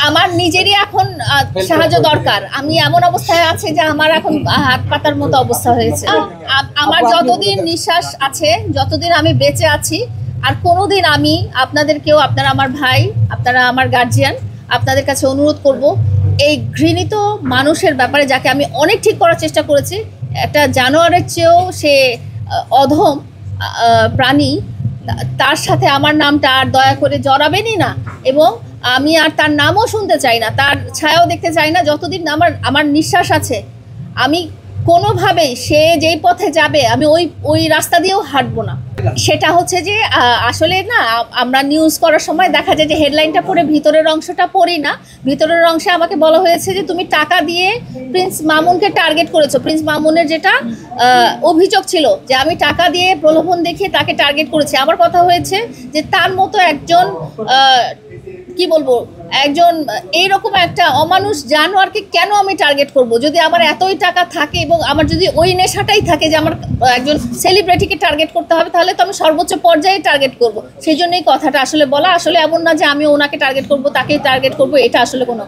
আমার নিজেরই এখন সাহায্য দরকার। আমি এমন অবস্থায় আছে যে আমার এখন হাত পাতার মতো অবস্থা হয়েছে। আমার যতদিন নিঃশ্বাস আছে, যতদিন আমি বেঁচে আছি, আর কোনোদিন আমি আপনাদেরকেও, আপনারা আমার ভাই, আপনারা আমার গার্জিয়ান, আপনাদের কাছে অনুরোধ করব, এই ঘৃণিত মানুষের ব্যাপারে, যাকে আমি অনেক ঠিক করার চেষ্টা করেছি, একটা জানোয়ারের চেয়েও সে অধম প্রাণী, তার সাথে আমার নামটা আর দয়া করে জড়াবেনই না। এবং আমি আর তার নামও শুনতে চাই না, তার ছায়াও দেখতে চাই না। যতদিন আমার নিঃশ্বাস আছে, আমি কোনোভাবেই সে যেই পথে যাবে আমি ওই রাস্তা দিয়েও হাঁটবো না। সেটা হচ্ছে যে আসলে না, আমরা নিউজ করার সময় দেখা যায় যে হেডলাইনটা পড়ে ভিতরের অংশটা পড়ি না। ভিতরের অংশে আমাকে বলা হয়েছে যে তুমি টাকা দিয়ে প্রিন্স মামুনকে টার্গেট করেছো। প্রিন্স মামুনের যেটা অভিযোগ ছিল যে আমি টাকা দিয়ে প্রলোভন দেখিয়ে তাকে টার্গেট করেছি। আমার কথা হয়েছে যে তার মতো একজন কি বলবো, একজন এইরকম একটা অমানুষ জানোয়ারকে কেন আমি টার্গেট করব? যদি আমার এতই টাকা থাকে এবং আমার যদি ওই নেশাটাই থাকে যে আমার একজন সেলিব্রিটিকে টার্গেট করতে হবে, তাহলে তো আমি সর্বোচ্চ পর্যায়ে টার্গেট করব। সেই জন্যই কথাটা আসলে বলা। আসলে এমন না যে আমি ওনাকে টার্গেট করব, তাকেই টার্গেট করব, এটা আসলে কোনো